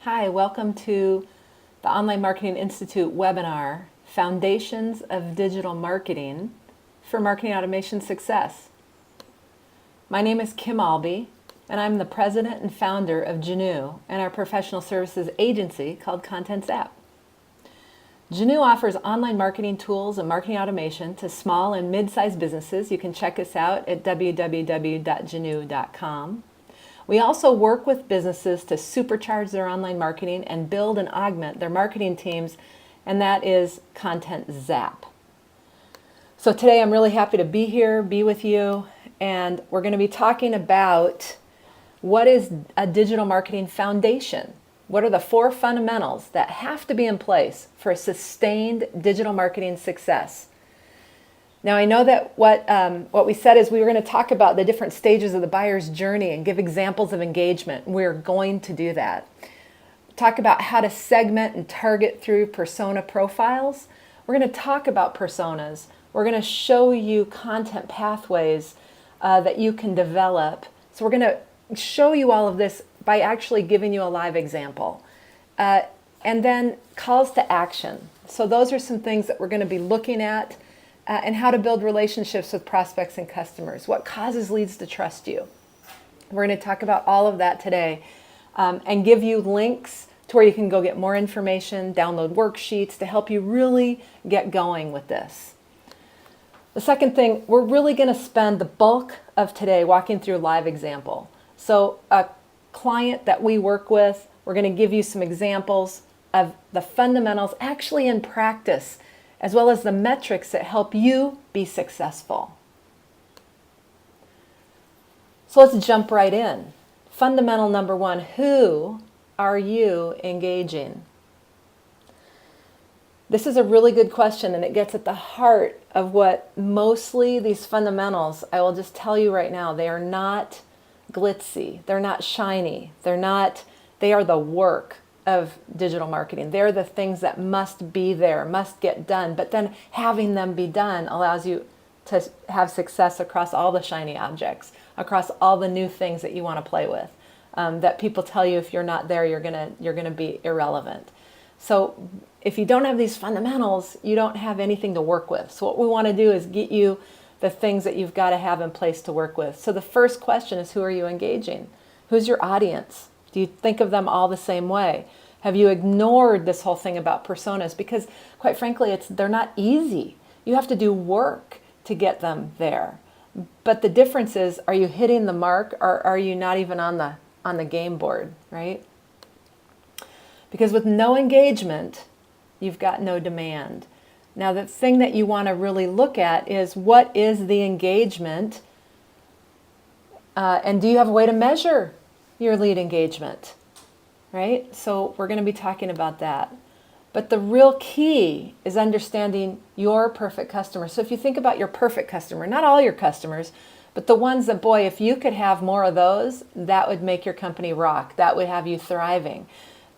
Hi, welcome to the Online Marketing Institute webinar, Foundations of Digital Marketing for Marketing Automation Success. My name is Kim Albee, and I'm the president and founder of Genoo and our professional services agency called Content Zap. Genoo offers online marketing tools and marketing automation to small and mid-sized businesses. You can check us out at www.genoo.com. We also work with businesses to supercharge their online marketing and build and augment their marketing teams, and that is Content Zap. So today I'm really happy to be here, be with you, and we're going to be talking about what is a digital marketing foundation. What are the 4 fundamentals that have to be in place for a sustained digital marketing success? Now, I know that what we said is we were going to talk about the different stages of the buyer's journey and give examples of engagement. We're going to do that. Talk about how to segment and target through persona profiles. We're going to talk about personas. We're going to show you content pathways that you can develop. So we're going to show you all of this by actually giving you a live example. And then calls to action. So those are some things that we're going to be looking at. And how to build relationships with prospects and customers. What causes leads to trust you? We're going to talk about all of that today and give you links to where you can go get more information, download worksheets to help you really get going with this. The second thing, we're really going to spend the bulk of today walking through a live example. So a client that we work with, we're going to give you some examples of the fundamentals actually in practice, as well as the metrics that help you be successful. So let's jump right in. Fundamental number 1, who are you engaging? This is a really good question, and it gets at the heart of what mostly these fundamentals, I will just tell you right now, they are not glitzy, they're not shiny, they are the work of digital marketing. They're the things that must be there, must get done, but then having them be done allows you to have success across all the shiny objects, across all the new things that you want to play with, that people tell you if you're not there, you're gonna be irrelevant. So if you don't have these fundamentals, you don't have anything to work with. So what we want to do is get you the things that you've got to have in place to work with. So the first question is, who are you engaging? Who's your audience? Do you think of them all the same way? Have you ignored this whole thing about personas? Because quite frankly, they're not easy. You have to do work to get them there. But the difference is, are you hitting the mark, or are you not even on the game board, right? Because with no engagement, you've got no demand. Now, the thing that you want to really look at is, what is the engagement? And do you have a way to measure your lead engagement, right? So we're going to be talking about that. But the real key is understanding your perfect customer. So if you think about your perfect customer, not all your customers, but the ones that, boy, if you could have more of those, that would make your company rock. That would have you thriving.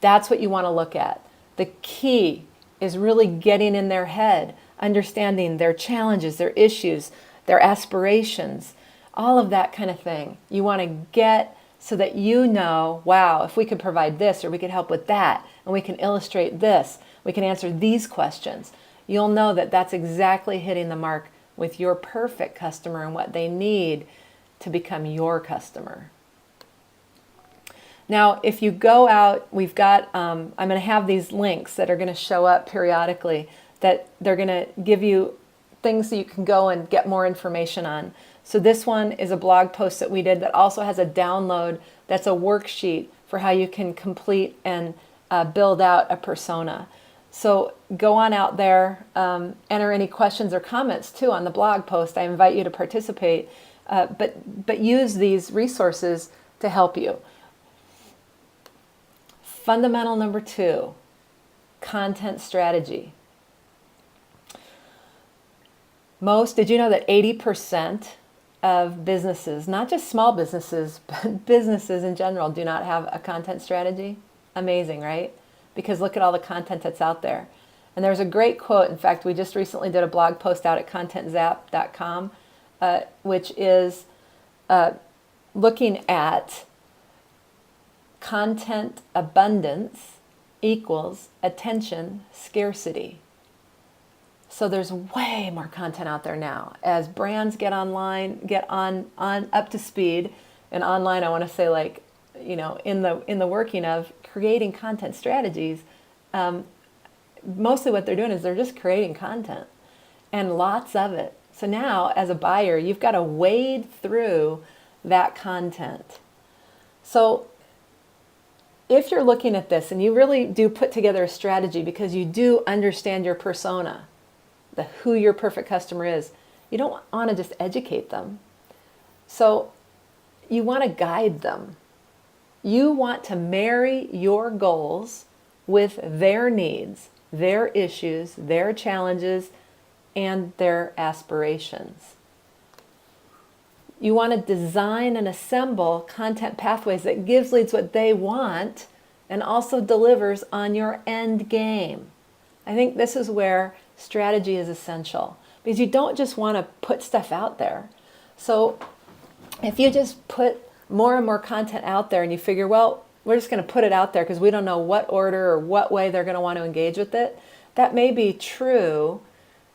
That's what you want to look at. The key is really getting in their head, understanding their challenges, their issues, their aspirations, all of that kind of thing. You want to get so that you know, wow, if we could provide this, or we could help with that, and we can illustrate this, we can answer these questions, you'll know that that's exactly hitting the mark with your perfect customer and what they need to become your customer. Now, if you go out, we've got, I'm going to have these links that are going to show up periodically, that they're going to give you things that you can go and get more information on. So this one is a blog post that we did that also has a download that's a worksheet for how you can complete and build out a persona. So go on out there, enter any questions or comments too on the blog post. I invite you to participate, but use these resources to help you. Fundamental number 2, content strategy. Did you know that 80% of businesses, not just small businesses, but businesses in general, do not have a content strategy? Amazing, right? Because look at all the content that's out there. And there's a great quote. In fact, we just recently did a blog post out at contentzap.com, which is looking at content abundance equals attention scarcity. So there's way more content out there now. As brands get online, get on up to speed, and online, I want to say, like, you know, in the working of creating content strategies, mostly what they're doing is they're just creating content, and lots of it. So now, as a buyer, you've got to wade through that content. So if you're looking at this and you really do put together a strategy because you do understand your persona, who your perfect customer is, you don't want to just educate them. So you want to guide them. You want to marry your goals with their needs, their issues, their challenges, and their aspirations. You want to design and assemble content pathways that gives leads what they want and also delivers on your end game. I think this is where strategy is essential, because you don't just want to put stuff out there. So if you just put more and more content out there and you figure, well, we're just going to put it out there because we don't know what order or what way they're going to want to engage with it, that may be true,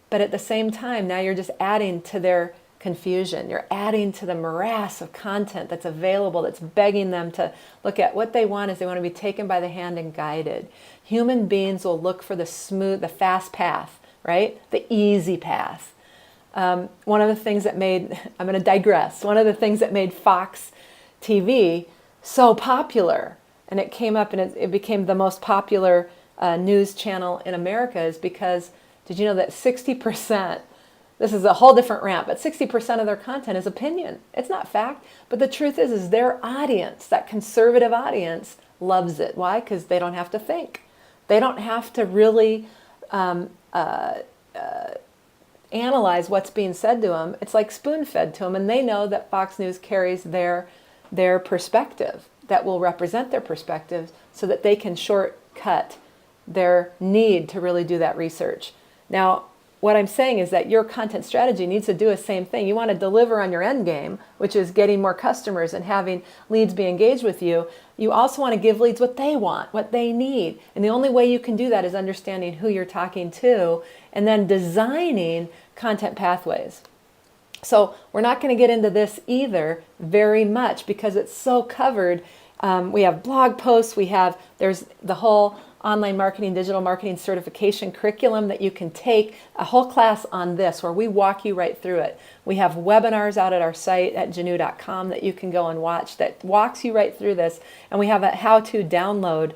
but at the same time, now you're just adding to their confusion. You're adding to the morass of content that's available, that's begging them to look at what they want is they want to be taken by the hand and guided. Human beings will look for the smooth, the fast path, right? The easy path. One of the things that made, I'm going to digress, one of the things that made Fox TV so popular, and it came up and it became the most popular news channel in America, is because, did you know that 60%, this is a whole different rant, but 60% of their content is opinion. It's not fact, but the truth is their audience, that conservative audience, loves it. Why? Because they don't have to think. They don't have to really analyze what's being said to them. It's like spoon-fed to them, and they know that Fox News carries their perspective, that will represent their perspective, so that they can shortcut their need to really do that research. Now, what I'm saying is that your content strategy needs to do the same thing. You want to deliver on your end game, which is getting more customers and having leads be engaged with you. You also want to give leads what they want, what they need. And the only way you can do that is understanding who you're talking to and then designing content pathways. So we're not going to get into this either very much because it's so covered. We have blog posts. There's the whole online marketing, digital marketing certification curriculum that you can take, a whole class on this where we walk you right through it. We have webinars out at our site at genoo.com that you can go and watch that walks you right through this. And we have a how-to download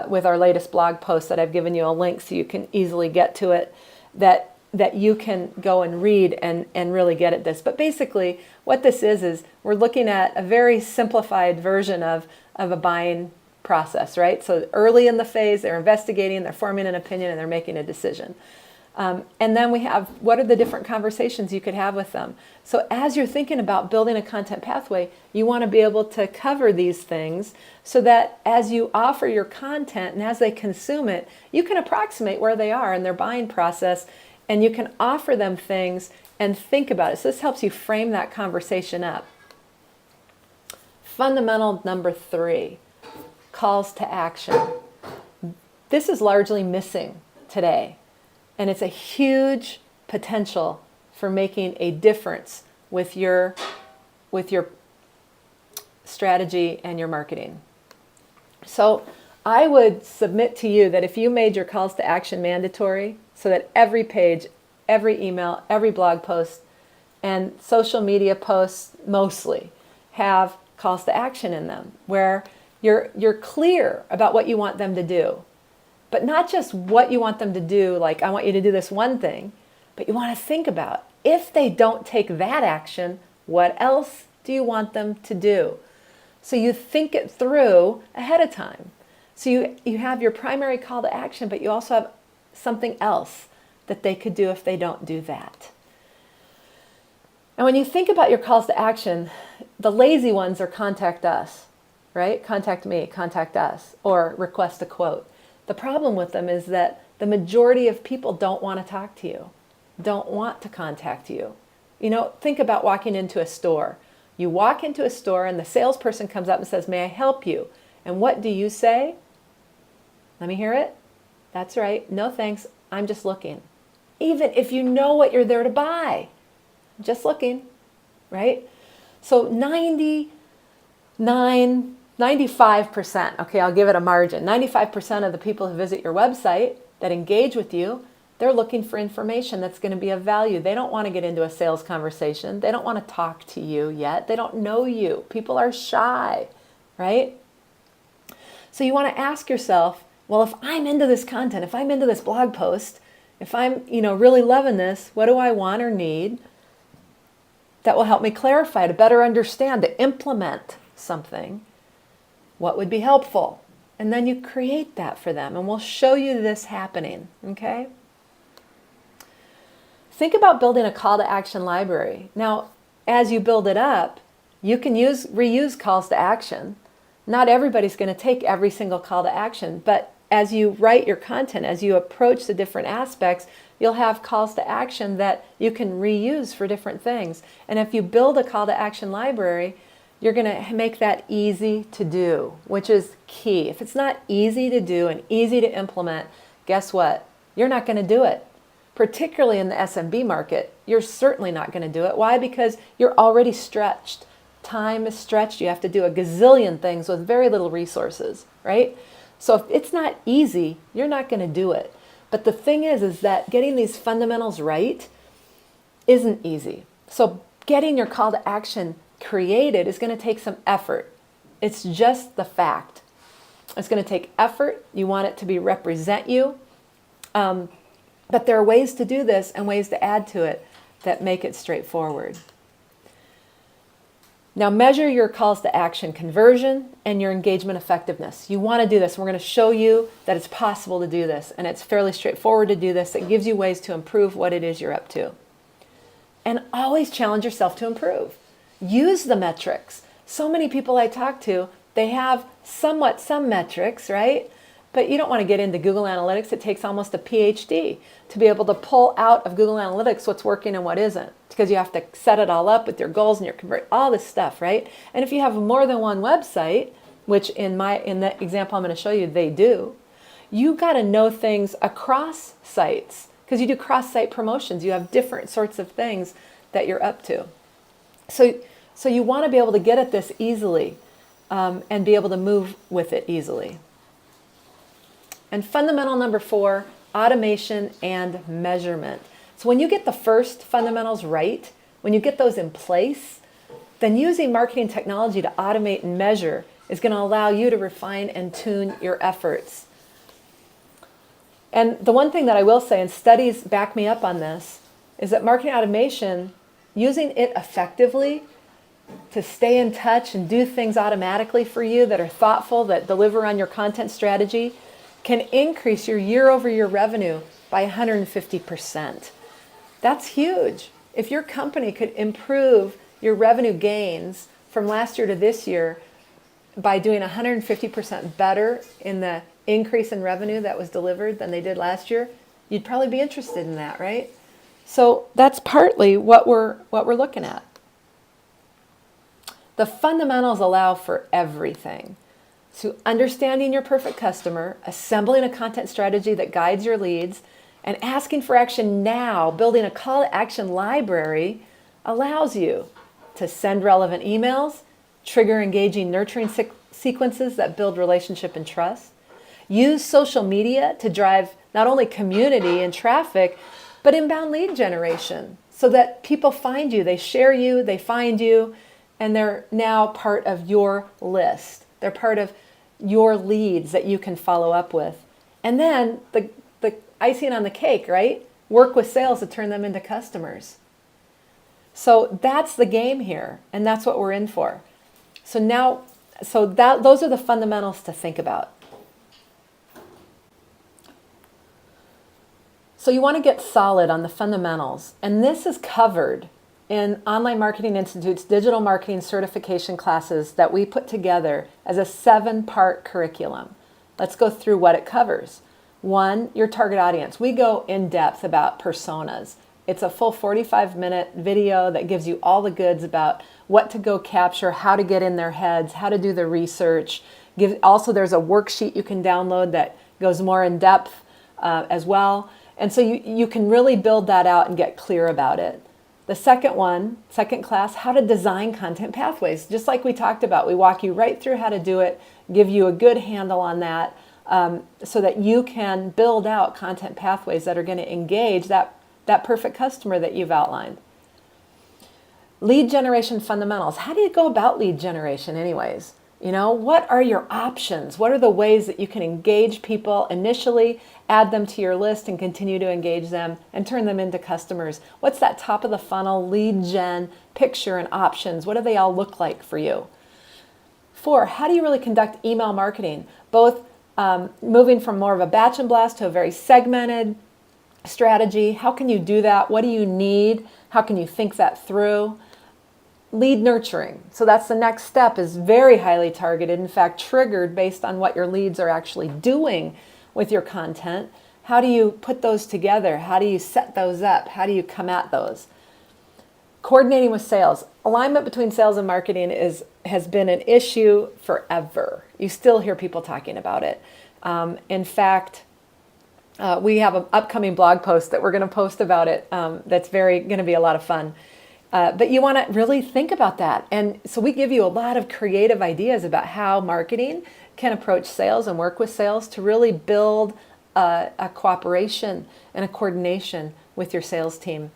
with our latest blog post that I've given you a link so you can easily get to it, that you can go and read and really get at this. But basically what this is we're looking at a very simplified version of a buying process, right? So early in the phase, they're investigating, they're forming an opinion, and they're making a decision. And then we have, what are the different conversations you could have with them? So as you're thinking about building a content pathway, you want to be able to cover these things so that as you offer your content and as they consume it, you can approximate where they are in their buying process, and you can offer them things and think about it. So this helps you frame that conversation up. Fundamental number 3. Calls to action. This is largely missing today, and it's a huge potential for making a difference with your strategy and your marketing. So I would submit to you that if you made your calls to action mandatory, so that every page, every email, every blog post, and social media posts mostly have calls to action in them, where you're clear about what you want them to do, but not just what you want them to do, like I want you to do this one thing, but you want to think about if they don't take that action, what else do you want them to do? So you think it through ahead of time. So you have your primary call to action, but you also have something else that they could do if they don't do that. And when you think about your calls to action, the lazy ones are contact us. Right? Contact me, contact us, or request a quote. The problem with them is that the majority of people don't want to talk to you, don't want to contact you. You know, think about walking into a store. You walk into a store and the salesperson comes up and says, "May I help you?" And what do you say? Let me hear it. That's right. No thanks. I'm just looking. Even if you know what you're there to buy. Just looking, right? So 95%, okay, I'll give it a margin. 95% of the people who visit your website that engage with you, they're looking for information that's going to be of value. They don't want to get into a sales conversation. They don't want to talk to you yet. They don't know you. People are shy, right? So you want to ask yourself, well, if I'm into this content, if I'm into this blog post, if I'm, really loving this, what do I want or need that will help me clarify, to better understand, to implement something? What would be helpful? And then you create that for them, and we'll show you this happening, okay? Think about building a call to action library. Now, as you build it up, you can reuse calls to action. Not everybody's going to take every single call to action, but as you write your content, as you approach the different aspects, you'll have calls to action that you can reuse for different things. And if you build a call to action library, you're going to make that easy to do, which is key. If it's not easy to do and easy to implement, guess what? You're not going to do it. Particularly in the SMB market, you're certainly not going to do it. Why? Because you're already stretched. Time is stretched. You have to do a gazillion things with very little resources, right? So if it's not easy, you're not going to do it. But the thing is that getting these fundamentals right isn't easy. So getting your call to action created is going to take some effort. It's just the fact. It's going to take effort. You want it to represent you. But there are ways to do this and ways to add to it that make it straightforward. Now measure your calls to action conversion and your engagement effectiveness. You want to do this. We're going to show you that it's possible to do this, and it's fairly straightforward to do this. It gives you ways to improve what it is you're up to. And always challenge yourself to improve. Use the metrics. So many people I talk to, they have some metrics, right? But you don't want to get into Google Analytics. It takes almost a PhD to be able to pull out of Google Analytics what's working and what isn't, because you have to set it all up with your goals and your all this stuff, right? And if you have more than one website, which in the example I'm going to show you, they do, you got to know things across sites, because you do cross-site promotions. You have different sorts of things that you're up to. So you want to be able to get at this easily and be able to move with it easily. And fundamental number 4, automation and measurement. So when you get the first fundamentals right, when you get those in place, then using marketing technology to automate and measure is going to allow you to refine and tune your efforts. And the one thing that I will say, and studies back me up on this, is that marketing automation, using it effectively to stay in touch and do things automatically for you that are thoughtful, that deliver on your content strategy, can increase your year-over-year revenue by 150%. That's huge. If your company could improve your revenue gains from last year to this year by doing 150% better in the increase in revenue that was delivered than they did last year, you'd probably be interested in that, right? So that's partly what we're looking at. The fundamentals allow for everything. So understanding your perfect customer, assembling a content strategy that guides your leads, and asking for action now, building a call to action library, allows you to send relevant emails, trigger engaging nurturing sequences that build relationship and trust, use social media to drive not only community and traffic, but inbound lead generation so that people find you, they share you, they find you, and they're now part of your list. They're part of your leads that you can follow up with. And then the icing on the cake, right? Work with sales to turn them into customers. So that's the game here, and that's what we're in for. Those are the fundamentals to think about. So you want to get solid on the fundamentals, and this is covered in Online Marketing Institute's digital marketing certification classes that we put together as a 7-part curriculum. Let's go through what it covers. 1, your target audience. We go in depth about personas. It's a full 45-minute video that gives you all the goods about what to go capture, how to get in their heads, how to do the research, Also, there's a worksheet you can download that goes more in depth as well. And so you can really build that out and get clear about it. The second class, how to design content pathways. Just like we talked about, we walk you right through how to do it, give you a good handle on that, so that you can build out content pathways that are going to engage that perfect customer that you've outlined. Lead generation fundamentals. How do you go about lead generation anyways? What are your options? What are the ways that you can engage people initially, add them to your list and continue to engage them and turn them into customers? What's that top of the funnel lead gen picture and options? What do they all look like for you? 4, how do you really conduct email marketing? Both moving from more of a batch and blast to a very segmented strategy. How can you do that? What do you need? How can you think that through? Lead nurturing. So that's the next step, is very highly targeted, in fact, triggered based on what your leads are actually doing with your content. How do you put those together? How do you set those up? How do you come at those? Coordinating with sales. Alignment between sales and marketing has been an issue forever. You still hear people talking about it. In fact, we have an upcoming blog post that we're going to post about it that's going to be a lot of fun. But you want to really think about that. And so we give you a lot of creative ideas about how marketing can approach sales and work with sales to really build a cooperation and a coordination with your sales team.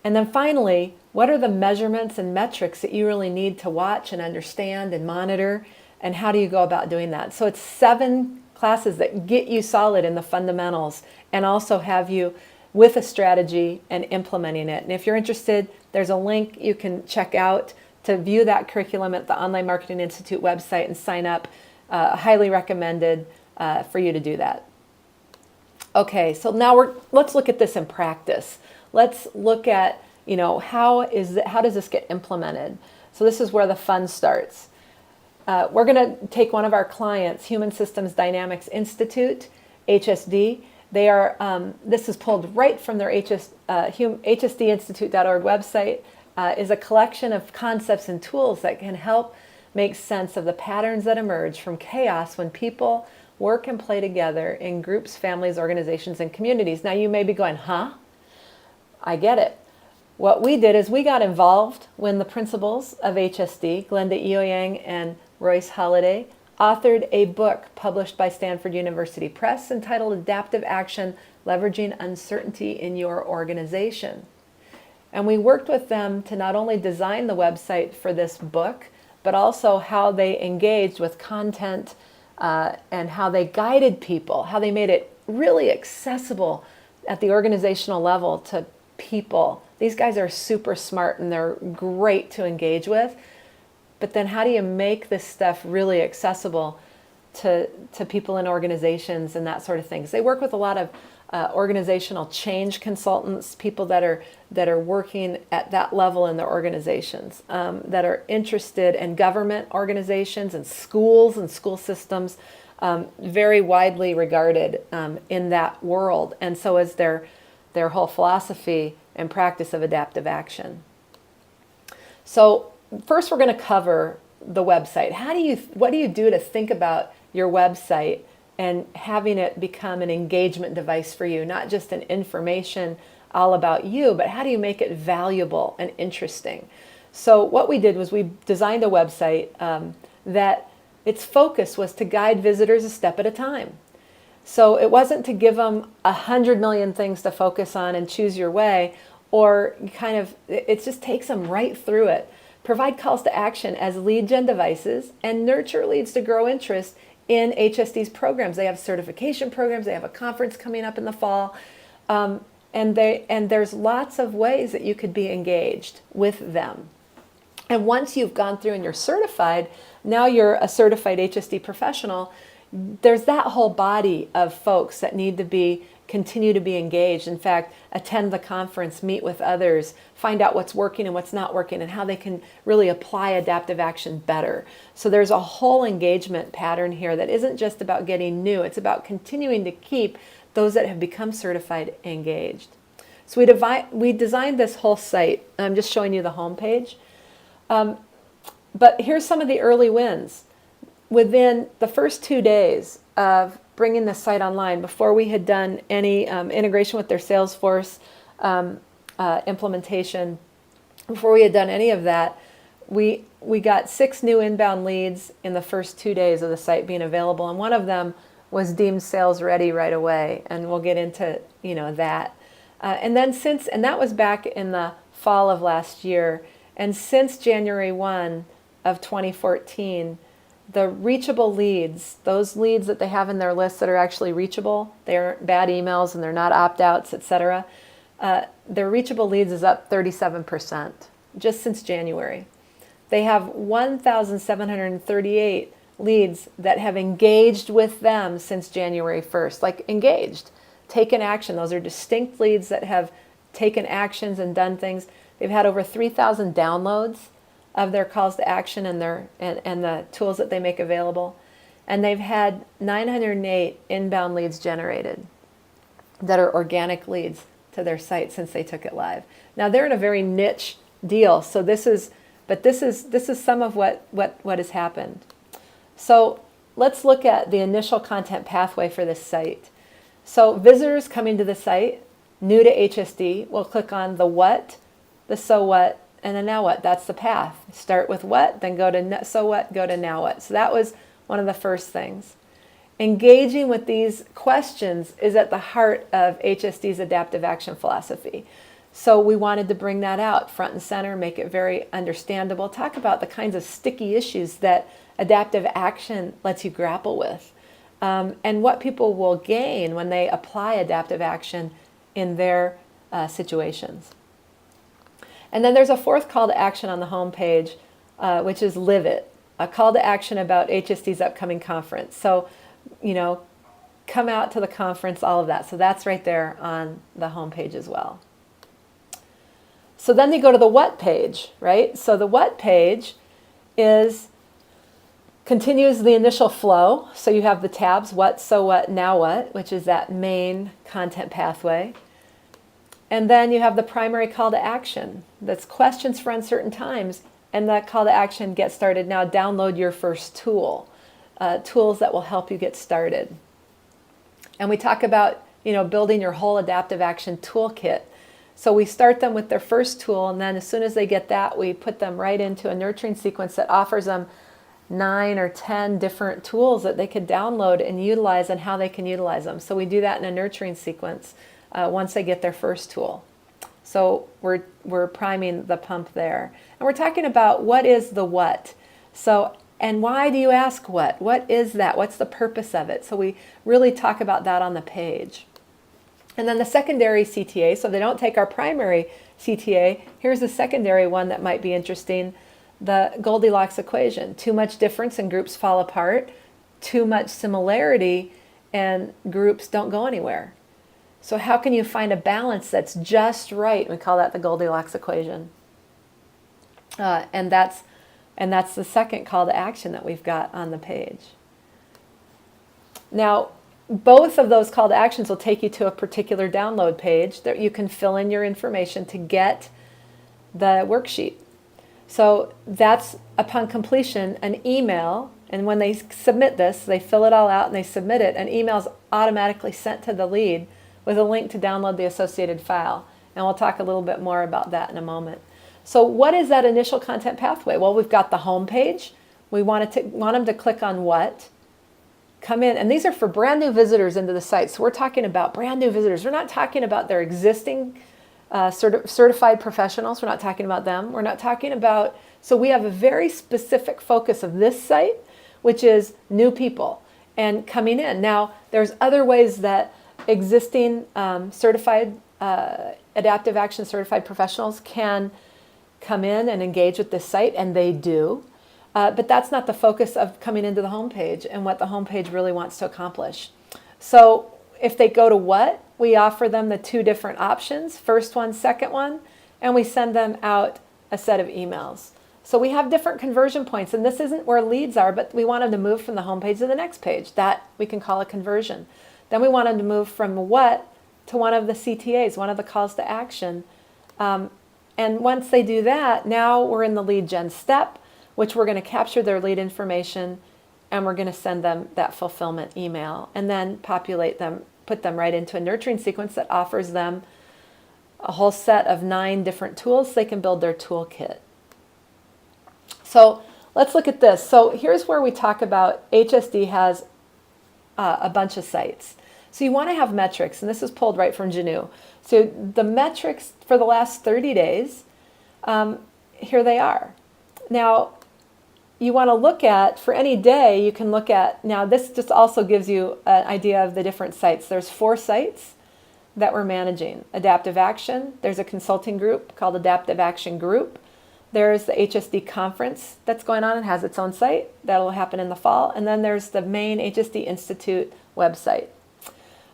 And then finally, what are the measurements and metrics that you really need to watch and understand and monitor? And how do you go about doing that? So it's 7 classes that get you solid in the fundamentals and also have you with a strategy and implementing it. And if you're interested, there's a link you can check out to view that curriculum at the Online Marketing Institute website and sign up. Highly recommended for you to do that. Okay, so now let's look at this in practice. Let's look at, how does this get implemented? So this is where the fun starts. We're going to take one of our clients, Human Systems Dynamics Institute, HSD. They are. This is pulled right from their hsdinstitute.org website. Is a collection of concepts and tools that can help make sense of the patterns that emerge from chaos when people work and play together in groups, families, organizations, and communities. Now you may be going, huh? I get it. What we did is we got involved when the principals of HSD, Glenda Eoyang and Royce Holliday, authored a book published by Stanford University Press entitled Adaptive Action, Leveraging Uncertainty in Your Organization. And we worked with them to not only design the website for this book, but also how they engaged with content and how they guided people, how they made it really accessible at the organizational level to people. These guys are super smart and they're great to engage with. But then how do you make this stuff really accessible to people in organizations and that sort of thing? 'Cause they work with a lot of organizational change consultants, people that are working at that level in their organizations, that are interested in government organizations and schools and school systems, very widely regarded in that world. And so is their whole philosophy and practice of adaptive action. So first, we're going to cover the website. What do you do to think about your website and having it become an engagement device for you, not just an information all about you, but how do you make it valuable and interesting? So what we did was we designed a website that its focus was to guide visitors a step at a time. So it wasn't to give them 100 million things to focus on and choose your way, or it just takes them right through it. Provide calls to action as lead gen devices and nurture leads to grow interest in HSD's programs. They have certification programs. They have a conference coming up in the fall. And there's lots of ways that you could be engaged with them. And once you've gone through and you're certified, now you're a certified HSD professional, there's that whole body of folks that need to continue to be engaged. In fact, attend the conference, meet with others, find out what's working and what's not working and how they can really apply adaptive action better. So there's a whole engagement pattern here that isn't just about getting new, it's about continuing to keep those that have become certified engaged. So we designed this whole site. I'm just showing you the home page. But here's some of the early wins. within the first 2 days of bringing the site online, before we had done any integration with their Salesforce implementation, before we had done any of that, we got 6 new inbound leads in the first 2 days of the site being available, and one of them was deemed sales ready right away, and we'll get into that. And that was back in the fall of last year, and since January 1 of 2014, the reachable leads, those leads that they have in their list that are actually reachable, they aren't bad emails and they're not opt-outs, etc. Their reachable leads is up 37% just since January. They have 1,738 leads that have engaged with them since January 1st, like engaged, taken action. Those are distinct leads that have taken actions and done things. They've had over 3,000 downloads of their calls to action and the tools that they make available. And they've had 908 inbound leads generated that are organic leads to their site since they took it live. Now they're in a very niche deal, so this is some of what has happened. So let's look at the initial content pathway for this site. So visitors coming to the site, new to HSD, we'll click on the what, the so what, and the now what. That's the path. Start with what, then go to so what, go to now what. So that was one of the first things. Engaging with these questions is at the heart of HSD's adaptive action philosophy. So we wanted to bring that out front and center, make it very understandable, talk about the kinds of sticky issues that adaptive action lets you grapple with, and what people will gain when they apply adaptive action in their situations. And then there's a fourth call to action on the home page, which is Live It, a call to action about HSD's upcoming conference. So, come out to the conference, all of that. So that's right there on the home page as well. So then they go to the what page, right? So the what page continues the initial flow. So you have the tabs, what, so what, now what, which is that main content pathway. And then you have the primary call to action. That's questions for uncertain times. And that call to action, get started now, download your first tool. Tools that will help you get started. And we talk about, building your whole adaptive action toolkit. So we start them with their first tool, and then as soon as they get that, we put them right into a nurturing sequence that offers them 9 or 10 different tools that they could download and utilize, and how they can utilize them. So we do that in a nurturing sequence once they get their first tool. So we're priming the pump there. And we're talking about what is the what. So, and why do you ask what? What is that? What's the purpose of it? So we really talk about that on the page. And then the secondary CTA, so they don't take our primary CTA, here's the secondary one that might be interesting, the Goldilocks equation. Too much difference and groups fall apart, too much similarity and groups don't go anywhere. So how can you find a balance that's just right? We call that the Goldilocks equation. And that's the second call to action that we've got on the page. Now, both of those call to actions will take you to a particular download page that you can fill in your information to get the worksheet. So that's, upon completion, an email, and when they submit this, they fill it all out and they submit it, an email is automatically sent to the lead with a link to download the associated file. And we'll talk a little bit more about that in a moment. So what is that initial content pathway? Well, we've got the home page. We want them to click on what, come in, and these are for brand new visitors into the site. So we're talking about brand new visitors. We're not talking about their existing certified professionals. We're not talking about them. We're not talking about, so we have a very specific focus of this site, which is new people and coming in. Now, there's other ways that existing certified, adaptive action certified professionals can come in and engage with this site, and they do. But that's not the focus of coming into the homepage and what the homepage really wants to accomplish. So if they go to what, we offer them the 2 different options, first one, second one, and we send them out a set of emails. So we have different conversion points, and this isn't where leads are, but we want them to move from the homepage to the next page. That we can call a conversion. Then we want them to move from what to one of the CTAs, one of the calls to action. And once they do that, now we're in the lead gen step, which we're going to capture their lead information and we're going to send them that fulfillment email and then populate them, put them right into a nurturing sequence that offers them a whole set of 9 different tools so they can build their toolkit. So let's look at this. So here's where we talk about HSD has a bunch of sites. So you want to have metrics, and this is pulled right from Genoo. So the metrics for the last 30 days, here they are. Now, you want to look at, for any day, you can look at, now this just also gives you an idea of the different sites. There's 4 sites that we're managing. Adaptive Action, there's a consulting group called Adaptive Action Group. There's the HSD conference that's going on and has its own site. That'll happen in the fall. And then there's the main HSD Institute website.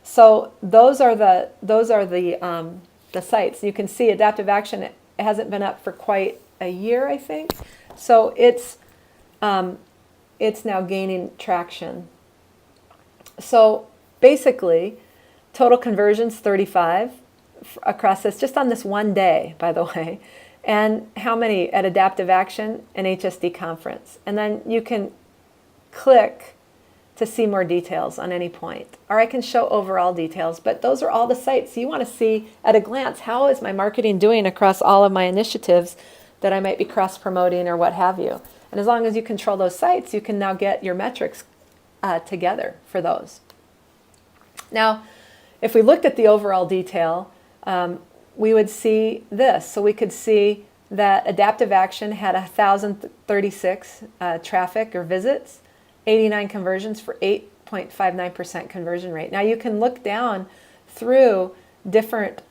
So those are the sites. You can see Adaptive Action, it hasn't been up for quite a year, I think. So it's now gaining traction. So basically, total conversions 35 across this, just on this one day, by the way. And how many at Adaptive Action and HSD Conference. And then you can click to see more details on any point. Or I can show overall details, but those are all the sites. So you want to see at a glance, how is my marketing doing across all of my initiatives that I might be cross-promoting or what have you. And as long as you control those sites, you can now get your metrics together for those. Now, if we looked at the overall detail, we would see this. So we could see that Adaptive Action had 1,036 traffic or visits, 89 conversions for 8.59% conversion rate. Now you can look down through different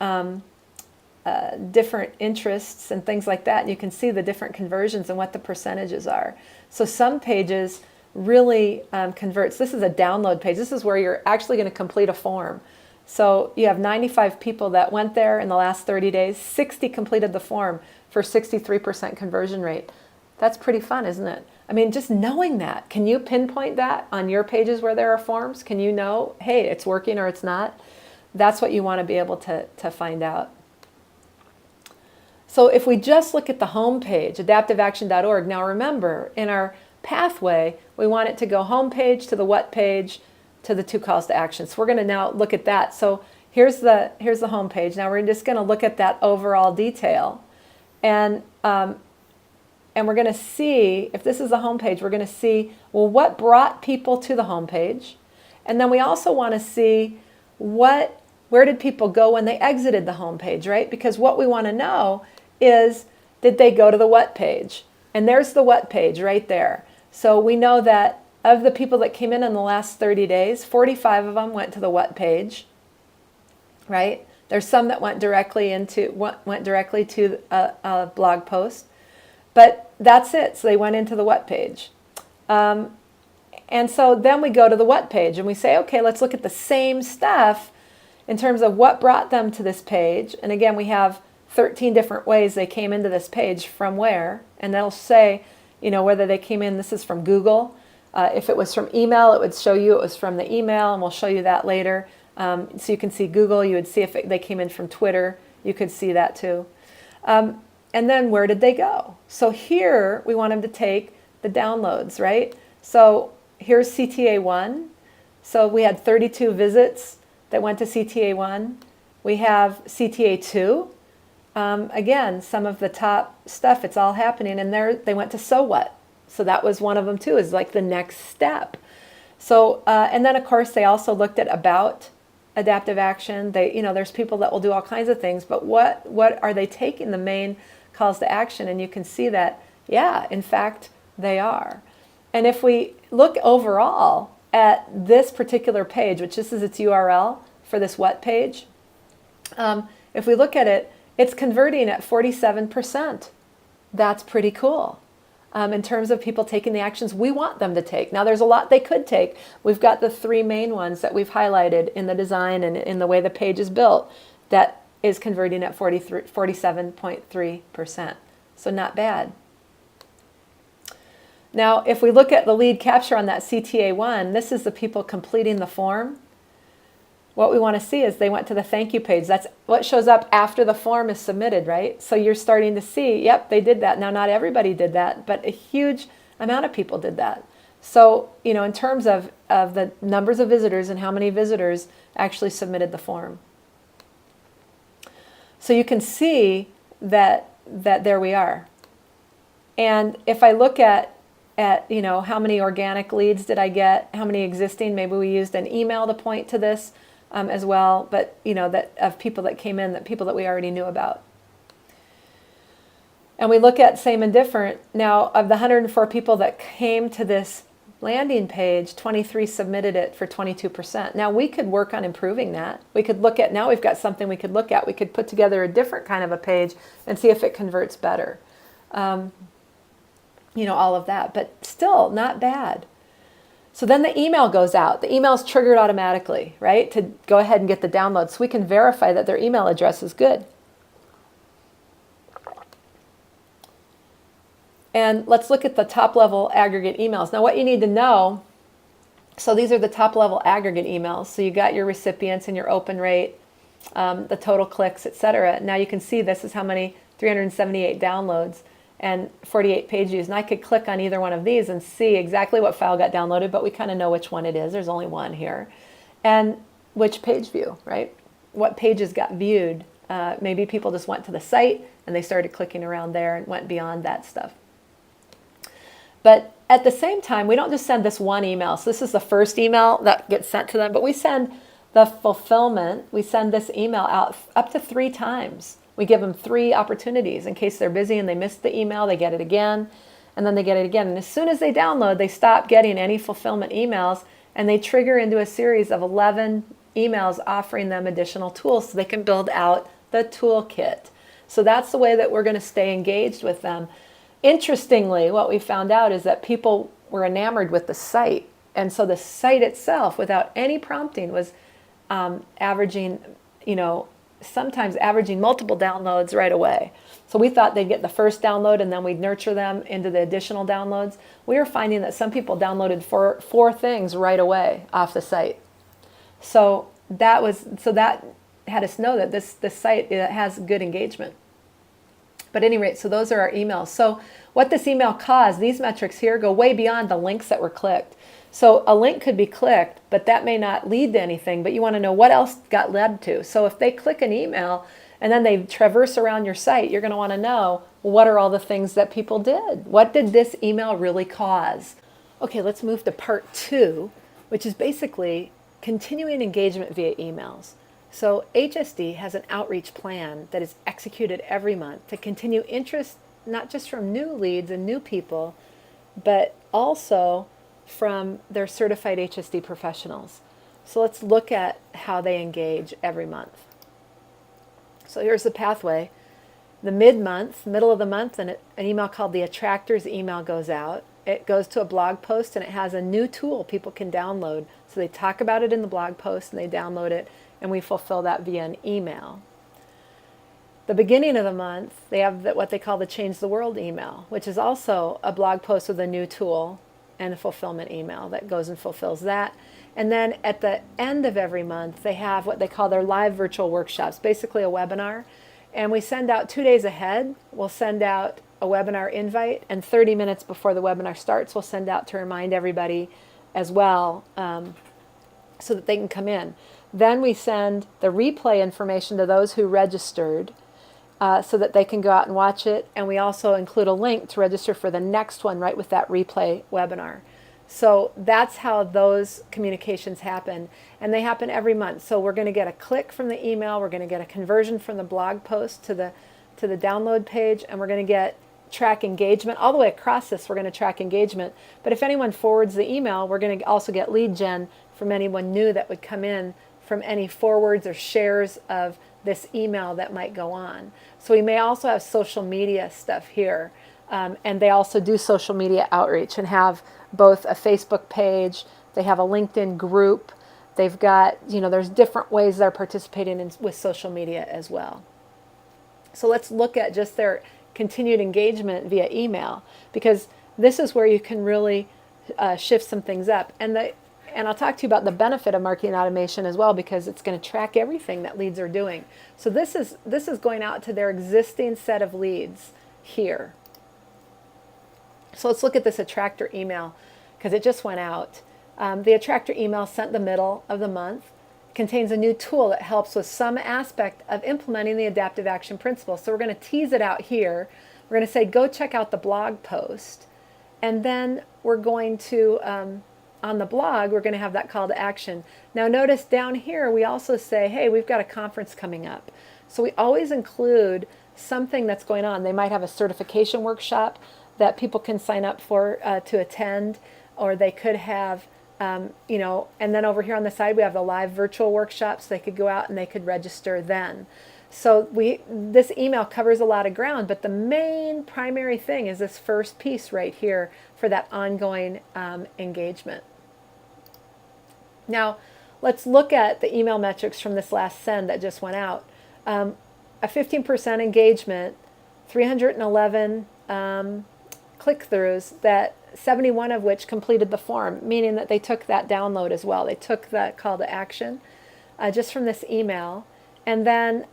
interests and things like that, and you can see the different conversions and what the percentages are. So some pages really converts. This is a download page. This is where you're actually going to complete a form. So you have 95 people that went there in the last 30 days. 60 completed the form for 63% conversion rate. That's pretty fun, isn't it? I mean, just knowing that. Can you pinpoint that on your pages where there are forms? Can you know, hey, it's working or it's not? That's what you want to be able to find out. So if we just look at the home page, adaptiveaction.org, now remember, in our pathway, we want it to go home page to the what page, to the 2 calls to action. So we're going to now look at that. So here's the home page. Now we're just going to look at that overall detail, and we're going to see, if this is the home page, we're going to see, well, what brought people to the home page, and then we also want to see where did people go when they exited the home page, right? Because what we want to know is, did they go to the what page? And there's the what page right there. So we know that of the people that came in the last 30 days, 45 of them went to the what page, right? There's some that went directly to a blog post, but that's it. So they went into the what page. And so then we go to the what page and we say, okay, let's look at the same stuff in terms of what brought them to this page. And again, we have 13 different ways they came into this page, from where, and that'll say, whether they came in, this is from Google. If it was from email, it would show you it was from the email, and we'll show you that later. So you can see Google. You would see if they came in from Twitter. You could see that too. And then where did they go? So here we want them to take the downloads, right? So here's CTA1. So we had 32 visits that went to CTA1. We have CTA2. Again, some of the top stuff, it's all happening. And they went to So What? So that was one of them too, is like the next step. So, and then of course they also looked at about Adaptive Action. There's people that will do all kinds of things, but what are they taking the main calls to action? And you can see that, yeah, in fact, they are. And if we look overall at this particular page, which this is its URL for this what page, if we look at it, it's converting at 47%. That's pretty cool. In terms of people taking the actions we want them to take. Now there's a lot they could take. We've got the 3 main ones that we've highlighted in the design and in the way the page is built that is converting at 47.3%. So not bad. Now if we look at the lead capture on that CTA1, this is the people completing the form. What we want to see is they went to the thank you page. That's what shows up after the form is submitted, right? So you're starting to see, yep, they did that. Now, not everybody did that, but a huge amount of people did that. So, in terms of the numbers of visitors and how many visitors actually submitted the form. So you can see that there we are. And if I look at how many organic leads did I get, how many existing, maybe we used an email to point to this as well, but that of people that came in, that people that we already knew about. And we look at same and different. Now, of the 104 people that came to this landing page, 23 submitted it for 22%. Now, we could work on improving that. We could look at, now we've got something we could look at. We could put together a different kind of a page and see if it converts better. All of that, but still not bad. So then the email goes out. The email is triggered automatically, right, to go ahead and get the download. So we can verify that their email address is good. And let's look at the top level aggregate emails. Now what you need to know, so these are the top level aggregate emails. So you got your recipients and your open rate, the total clicks, etc. Now you can see this is how many, 378 downloads and 48 page views. And I could click on either one of these and see exactly what file got downloaded, but we kind of know which one it is. There's only one here. And which page view, right? What pages got viewed. Maybe people just went to the site and they started clicking around there and went beyond that stuff. But at the same time, we don't just send this one email. So this is the first email that gets sent to them, but we send the fulfillment. We send this email out up to 3 times. We give them 3 opportunities in case they're busy and they missed the email, they get it again, and then they get it again. And as soon as they download, they stop getting any fulfillment emails, and they trigger into a series of 11 emails offering them additional tools so they can build out the toolkit. So that's the way that we're going to stay engaged with them. Interestingly, what we found out is that people were enamored with the site. And so the site itself, without any prompting, was averaging, sometimes averaging multiple downloads right away. So we thought they'd get the first download and then we'd nurture them into the additional downloads. We were finding that some people downloaded four things right away off the site. So that had us know that this site has good engagement. But at any rate, so those are our emails. So what this email caused, these metrics here go way beyond the links that were clicked. So a link could be clicked, but that may not lead to anything, but you want to know what else got led to. So if they click an email and then they traverse around your site, you're going to want to know, well, what are all the things that people did? What did this email really cause? Okay, let's move to part 2, which is basically continuing engagement via emails. So HSD has an outreach plan that is executed every month to continue interest, not just from new leads and new people, but also from their certified HSD professionals. So let's look at how they engage every month. So here's the pathway. The mid-month, middle of the month, an email called the Attractor's email goes out. It goes to a blog post and it has a new tool people can download. So they talk about it in the blog post and they download it, and we fulfill that via an email. The beginning of the month, they have what they call the Change the World email, which is also a blog post with a new tool and a fulfillment email that goes and fulfills that. And then at the end of every month, they have what they call their live virtual workshops, basically a webinar. And we send out 2 days ahead. We'll send out a webinar invite, and 30 minutes before the webinar starts, we'll send out to remind everybody as well so that they can come in. Then we send the replay information to those who registered so that they can go out and watch it. And we also include a link to register for the next one right with that replay webinar. So that's how those communications happen. And they happen every month. So we're going to get a click from the email. We're going to get a conversion from the blog post to the download page. And we're going to track engagement. All the way across this, we're going to track engagement. But if anyone forwards the email, we're going to also get lead gen from anyone new that would come in from any forwards or shares of this email that might go on. So we may also have social media stuff here. And they also do social media outreach and have both a Facebook page, they have a LinkedIn group, they've got, there's different ways they're participating with social media as well. So let's look at just their continued engagement via email, because this is where you can really shift some things up. And I'll talk to you about the benefit of marketing automation as well, because it's going to track everything that leads are doing. So this is going out to their existing set of leads here. So let's look at this Attractor email, because it just went out. The Attractor email sent the middle of the month contains a new tool that helps with some aspect of implementing the adaptive action principle. So we're going to tease it out here. We're going to say, go check out the blog post. And then we're going to, on the blog, we're going to have that call to action. Now notice down here, we also say, hey, we've got a conference coming up. So we always include something that's going on. They might have a certification workshop that people can sign up for to attend, or they could have, you know, and then over here on the side we have the live virtual workshops. They could go out and they could register then. So this email covers a lot of ground, but the main primary thing is this first piece right here for that ongoing engagement. Now let's look at the email metrics from this last send that just went out. A 15% engagement, 311 click-throughs, that 71 of which completed the form, meaning that they took that download as well. They took that call to action just from this email. And then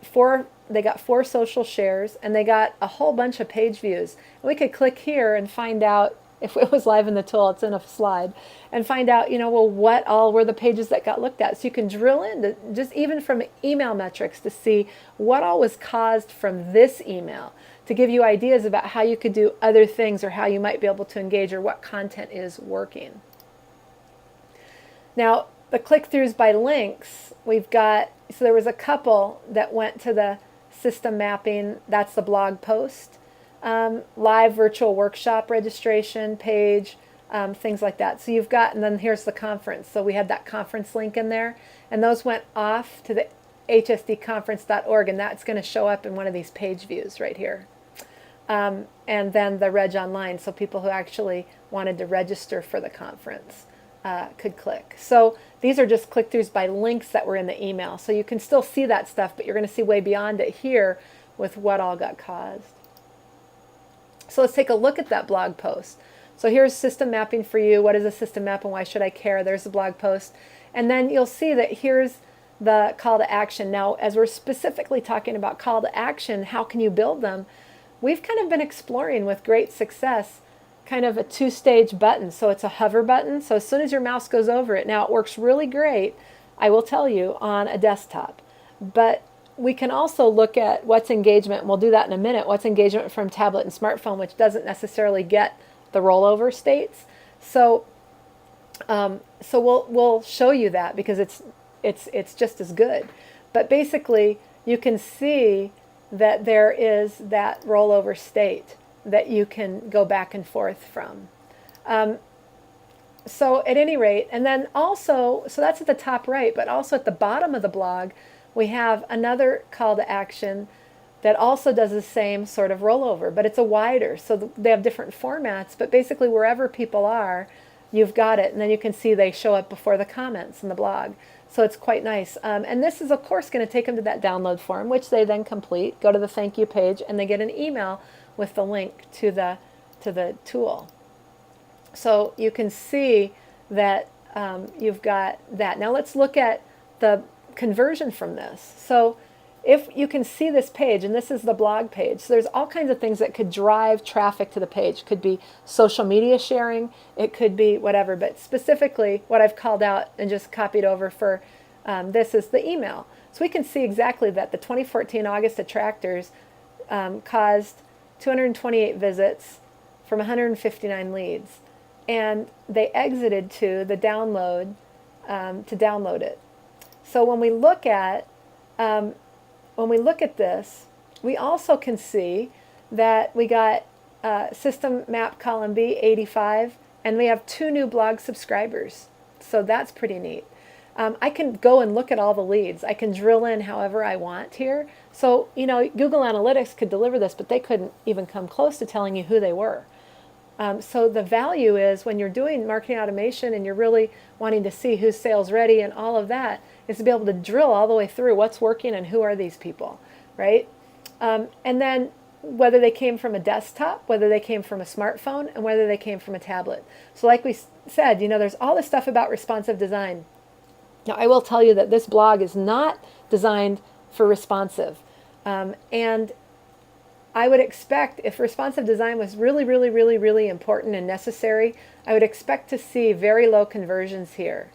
they got 4 social shares, and they got a whole bunch of page views. And we could click here and find out, if it was live in the tool, it's in a slide, and find out, you know, well, what all were the pages that got looked at. So you can drill into just even from email metrics to see what all was caused from this email, to give you ideas about how you could do other things, or how you might be able to engage, or what content is working. Now, the click-throughs by links, we've got, so there was a couple that went to the system mapping, that's the blog post, live virtual workshop registration page, things like that. So you've got, and then here's the conference. So we had that conference link in there, and those went off to the hsdconference.org, and that's going to show up in one of these page views right here. And then the Reg Online, so people who actually wanted to register for the conference could click. So these are just click-throughs by links that were in the email. So you can still see that stuff, but you're going to see way beyond it here with what all got caused. So let's take a look at that blog post. So here's system mapping for you. What is a system map and why should I care? There's the blog post. And then you'll see that here's the call to action. Now, as we're specifically talking about call to action, how can you build them? We've kind of been exploring with great success kind of a 2-stage button. So it's a hover button. So as soon as your mouse goes over it, now it works really great, I will tell you, on a desktop. But we can also look at what's engagement, and we'll do that in a minute, what's engagement from tablet and smartphone, which doesn't necessarily get the rollover states. So we'll show you that, because it's just as good. But basically, you can see that there is that rollover state that you can go back and forth from. So at any rate, and then also, so that's at the top right, but also at the bottom of the blog, we have another call to action that also does the same sort of rollover, but it's a wider. So they have different formats, but basically wherever people are, you've got it. And then you can see they show up before the comments in the blog. So it's quite nice. And this is, of course, going to take them to that download form, which they then complete, go to the thank you page, and they get an email with the link to the tool. So you can see that you've got that. Now let's look at the conversion from this. So if you can see this page, and this is the blog page, so there's all kinds of things that could drive traffic to the page. It could be social media sharing, it could be whatever, but specifically what I've called out and just copied over for this is the email. So we can see exactly that the 2014 August Attractors caused 228 visits from 159 leads, and they exited to the download to download it. So when we look at this, we also can see that we got system map column B 85, and we have 2 new blog subscribers. So that's pretty neat. I can go and look at all the leads. I can drill in however I want here. So, you know, Google Analytics could deliver this, but they couldn't even come close to telling you who they were. So the value is when you're doing marketing automation and you're really wanting to see who's sales ready and all of that, is to be able to drill all the way through what's working and who are these people, right? And then whether they came from a desktop, whether they came from a smartphone, and whether they came from a tablet. So like we said, you know, there's all this stuff about responsive design. Now, I will tell you that this blog is not designed for responsive. And I would expect, if responsive design was really, really, really, really important and necessary, I would expect to see very low conversions here.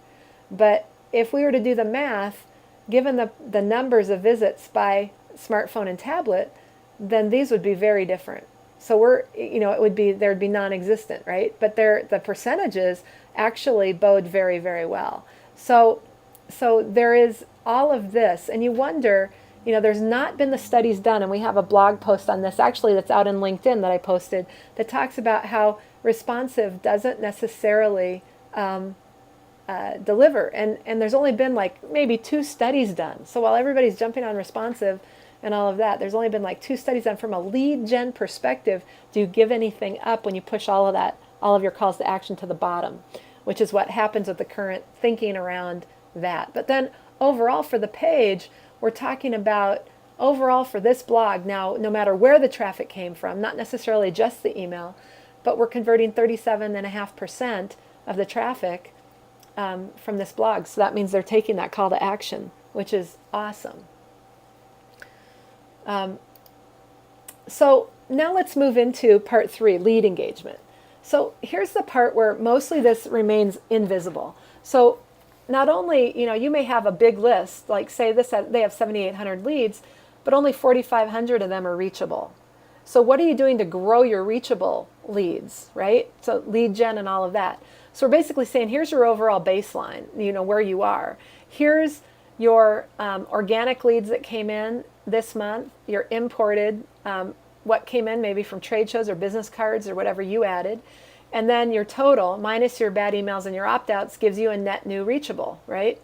But if we were to do the math, given the numbers of visits by smartphone and tablet, then these would be very different. So it would be, there'd be non-existent, right? But the percentages actually bode very, very well. So there is all of this, and you wonder, there's not been the studies done, and we have a blog post on this actually that's out in LinkedIn that I posted that talks about how responsive doesn't necessarily deliver. And there's only been like maybe 2 studies done. So while everybody's jumping on responsive and all of that, there's only been like 2 studies done from a lead gen perspective. Do you give anything up when you push all of your calls to action to the bottom, which is what happens with the current thinking around that. But then overall for the page, we're talking about overall for this blog now, no matter where the traffic came from, not necessarily just the email, but we're converting 37.5% of the traffic from this blog. So that means they're taking that call to action, which is awesome. So now let's move into part 3, lead engagement. So here's the part where mostly this remains invisible. So not only, you may have a big list, like say they have 7,800 leads, but only 4,500 of them are reachable. So what are you doing to grow your reachable leads, right? So lead gen and all of that. So we're basically saying, here's your overall baseline, where you are. Here's your organic leads that came in this month, your imported, what came in maybe from trade shows or business cards or whatever you added. And then your total minus your bad emails and your opt-outs gives you a net new reachable, right?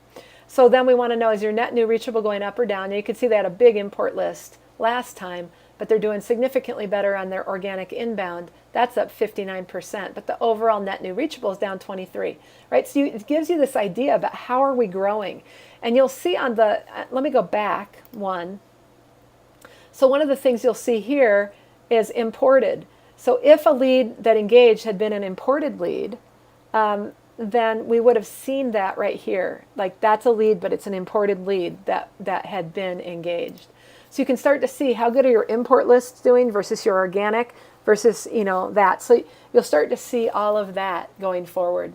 So then we want to know, is your net new reachable going up or down? Now you can see they had a big import list last time, but they're doing significantly better on their organic inbound. That's up 59%, but the overall net new reachable is down 23, right? So it gives you this idea about how are we growing. And you'll see on the, let me go back one. So one of the things you'll see here is imported. So if a lead that engaged had been an imported lead, then we would have seen that right here. Like that's a lead, but it's an imported lead that had been engaged. So you can start to see how good are your import lists doing versus your organic versus, that. So you'll start to see all of that going forward.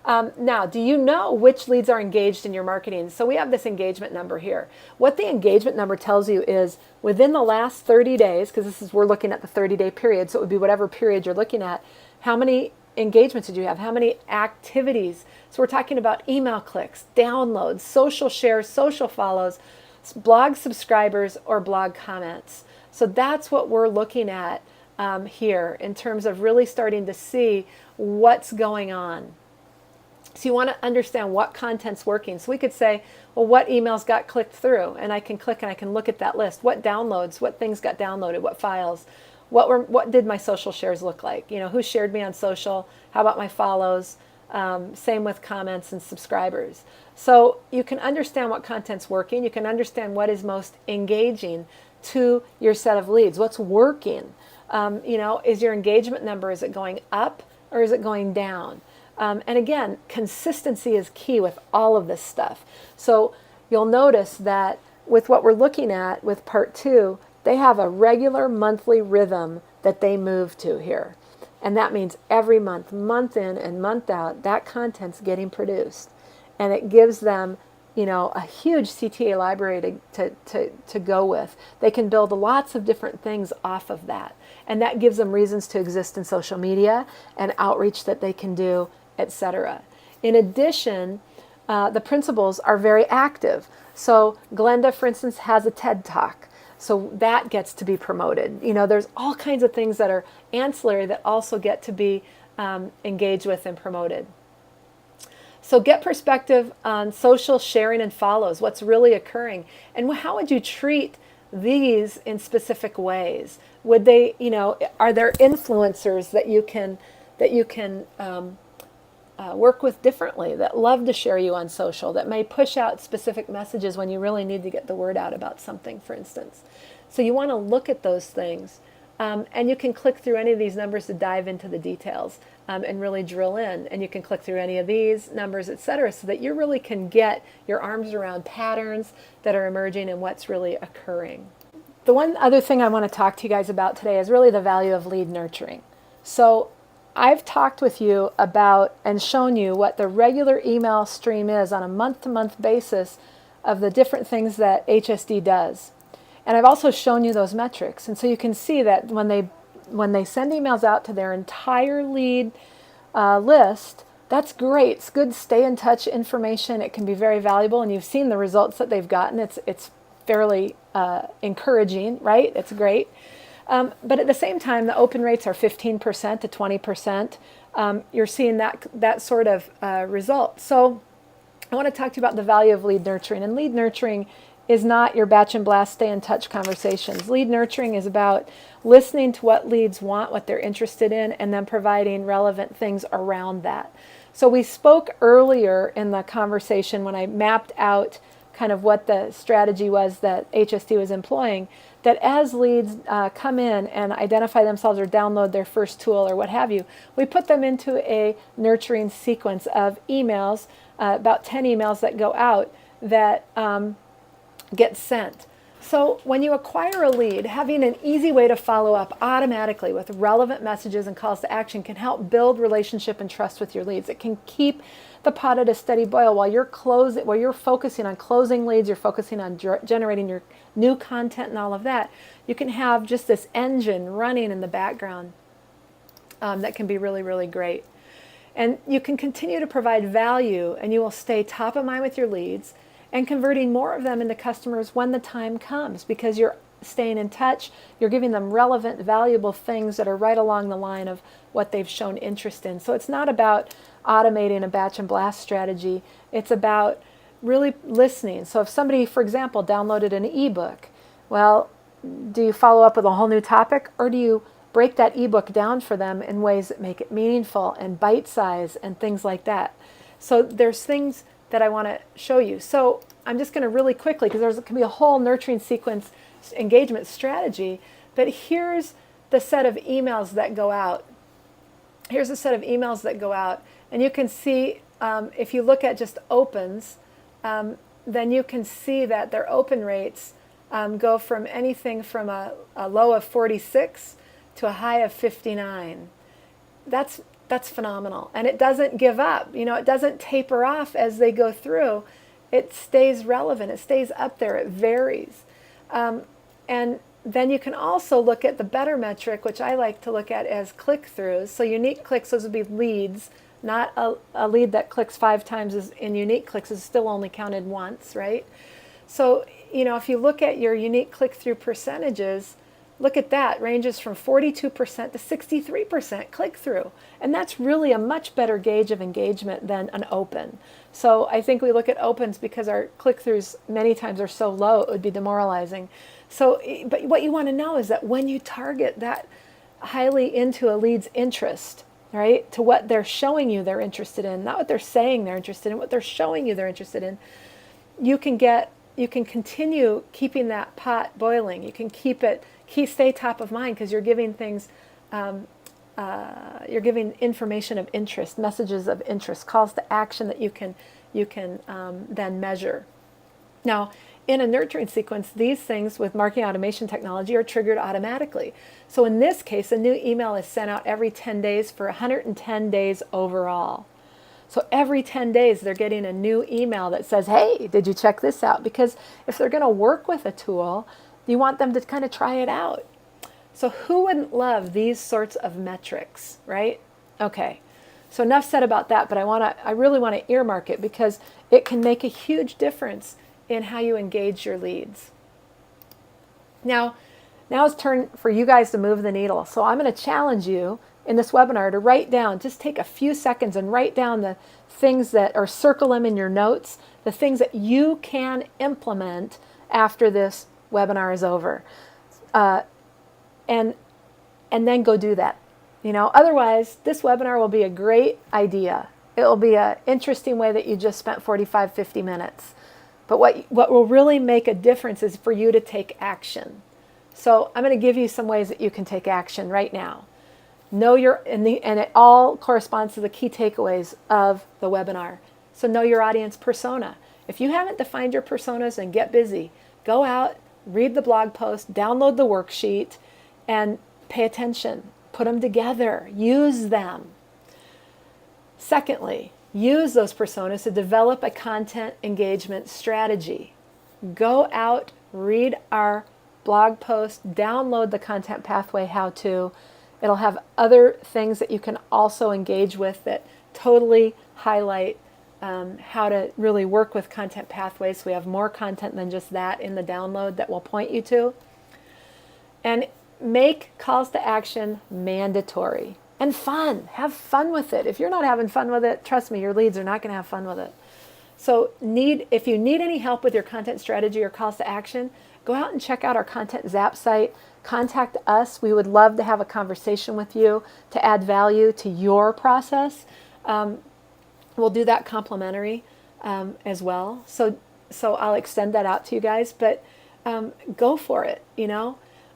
Now, do you know which leads are engaged in your marketing? So we have this engagement number here. What the engagement number tells you is within the last 30 days, because we're looking at the 30-day period, so it would be whatever period you're looking at, how many engagements did you have? How many activities? So we're talking about email clicks, downloads, social shares, social follows, blog subscribers, or blog comments. So that's what we're looking at here in terms of really starting to see what's going on. So you want to understand what content's working. So we could say, well, what emails got clicked through? And I can click and I can look at that list. What downloads? What things got downloaded? What files? What did my social shares look like? Who shared me on social? How about my follows? Same with comments and subscribers. So you can understand what content's working. You can understand what is most engaging to your set of leads. What's working? Is your engagement number, is it going up or is it going down? And again, consistency is key with all of this stuff. So you'll notice that with what we're looking at with part 2, they have a regular monthly rhythm that they move to here. And that means every month, month in and month out, that content's getting produced. And it gives them, a huge CTA library to go with. They can build lots of different things off of that. And that gives them reasons to exist in social media and outreach that they can do, etc. In addition, the principals are very active. So Glenda, for instance, has a TED Talk. So that gets to be promoted. There's all kinds of things that are ancillary that also get to be engaged with and promoted. So get perspective on social sharing and follows, what's really occurring. And how would you treat these in specific ways? Would they, are there influencers that you can work with differently, that love to share you on social, that may push out specific messages when you really need to get the word out about something, for instance. So you want to look at those things. And you can click through any of these numbers to dive into the details and really drill in. And you can click through any of these numbers, etc., so that you really can get your arms around patterns that are emerging and what's really occurring. The one other thing I want to talk to you guys about today is really the value of lead nurturing. So I've talked with you about and shown you what the regular email stream is on a month-to-month basis of the different things that HSD does. And I've also shown you those metrics. And so you can see that when they send emails out to their entire lead list, that's great. It's good stay in touch information. It can be very valuable, and you've seen the results that they've gotten. It's fairly encouraging, right? It's great. But at the same time, the open rates are 15% to 20%. You're seeing that sort of result. So I want to talk to you about the value of lead nurturing. And lead nurturing is not your batch and blast, stay in touch conversations. Lead nurturing is about listening to what leads want, what they're interested in, and then providing relevant things around that. So we spoke earlier in the conversation when I mapped out kind of what the strategy was that HSD was employing, that as leads come in and identify themselves or download their first tool or what have you, we put them into a nurturing sequence of emails, about 10 emails that go out that get sent. So when you acquire a lead, having an easy way to follow up automatically with relevant messages and calls to action can help build relationship and trust with your leads. It can keep the pot at a steady boil while you're focusing on closing leads, you're focusing on generating your new content and all of that. You can have just this engine running in the background that can be really, really great. And you can continue to provide value, and you will stay top of mind with your leads and converting more of them into customers when the time comes, because you're staying in touch, you're giving them relevant, valuable things that are right along the line of what they've shown interest in. So it's not about automating a batch and blast strategy, it's about really listening. So if somebody, for example, downloaded an ebook, well, do you follow up with a whole new topic, or do you break that ebook down for them in ways that make it meaningful and bite-sized and things like that? So there's things that I want to show you. So I'm just going to really quickly, because there can be a whole nurturing sequence engagement strategy, but here's the set of emails that go out. Here's a set of emails that go out, and you can see if you look at just opens, then you can see that their open rates go from anything from a low of 46 to a high of 59. That's phenomenal. And it doesn't give up. It doesn't taper off as they go through. It stays relevant. It stays up there. It varies. And then you can also look at the better metric, which I like to look at as click-throughs. So unique clicks, those would be leads. Not a lead that clicks 5 times in unique clicks is still only counted once, right? So, if you look at your unique click-through percentages, look at that, ranges from 42% to 63% click-through. And that's really a much better gauge of engagement than an open. So I think we look at opens because our click-throughs many times are so low, it would be demoralizing. So, but what you want to know is that when you target that highly into a lead's interest, right, to what they're showing you they're interested in, not what they're saying they're interested in, what they're showing you they're interested in, you can continue keeping that pot boiling. You can stay top of mind because you're giving things, you're giving information of interest, messages of interest, calls to action that you can then measure. Now, in a nurturing sequence, these things with marketing automation technology are triggered automatically. So in this case, a new email is sent out every 10 days for 110 days overall. So every 10 days, they're getting a new email that says, hey, did you check this out? Because if they're going to work with a tool, you want them to kind of try it out. So who wouldn't love these sorts of metrics, right? Okay, so enough said about that, but I really want to earmark it because it can make a huge difference in how you engage your leads. Now it's turn for you guys to move the needle. So I'm going to challenge you in this webinar to write down, just take a few seconds and write down the things that, or circle them in your notes, the things that you can implement after this webinar is over. And then go do that. Otherwise, this webinar will be a great idea. It will be an interesting way that you just spent 45, 50 minutes. But what will really make a difference is for you to take action. So I'm going to give you some ways that you can take action right now. And it all corresponds to the key takeaways of the webinar. So know your audience persona. If you haven't defined your personas, then get busy. Go out, read the blog post, download the worksheet, and pay attention. Put them together. Use them. Secondly, use those personas to develop a content engagement strategy. Go out, read our blog post, download the Content Pathway how-to. It'll have other things that you can also engage with that totally highlight how to really work with content pathways. We have more content than just that in the download that we'll point you to. And make calls to action mandatory and fun. Have fun with it. If you're not having fun with it, trust me, your leads are not going to have fun with it. So if you need any help with your content strategy or calls to action, go out and check out our Content Zap site. Contact us. We would love to have a conversation with you to add value to your process. We'll do that complimentary as well. So I'll extend that out to you guys, but go for it,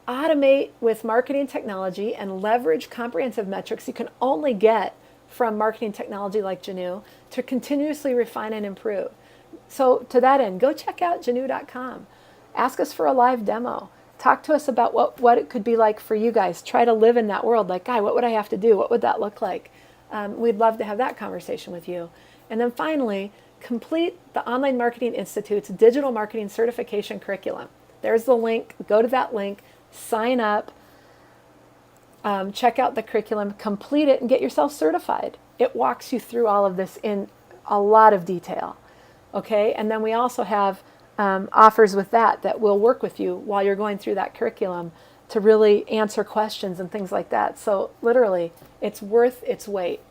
Automate with marketing technology and leverage comprehensive metrics you can only get from marketing technology like Genoo to continuously refine and improve. So to that end, go check out Genoo.com. Ask us for a live demo. Talk to us about what it could be like for you guys. Try to live in that world. Like, Guy, what would I have to do? What would that look like? We'd love to have that conversation with you. And then finally, complete the Online Marketing Institute's digital marketing certification curriculum. There's the link. Go to that link. Sign up. Check out the curriculum. Complete it and get yourself certified. It walks you through all of this in a lot of detail. Okay? And then we also have offers with that will work with you while you're going through that curriculum to really answer questions and things like that. So literally, it's worth its weight.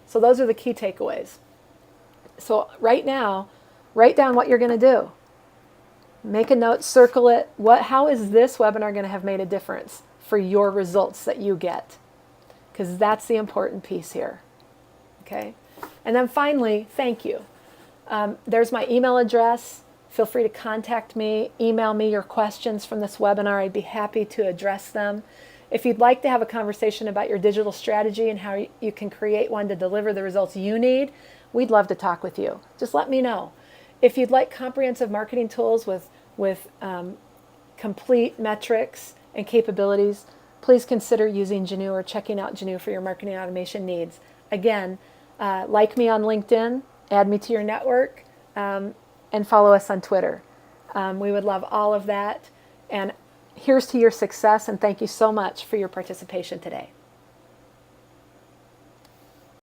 So those are the key takeaways. So right now, write down what you're going to do. Make a note, circle it. How is this webinar going to have made a difference for your results that you get? Because that's the important piece here. Okay? And then finally, thank you. There's my email address. Feel free to contact me, email me your questions from this webinar. I'd be happy to address them. If you'd like to have a conversation about your digital strategy and how you can create one to deliver the results you need, we'd love to talk with you. Just let me know. If you'd like comprehensive marketing tools with complete metrics and capabilities, please consider using Genoo or checking out Genoo for your marketing automation needs. Again, like me on LinkedIn, add me to your network, and follow us on Twitter. We would love all of that. And here's to your success, and thank you so much for your participation today.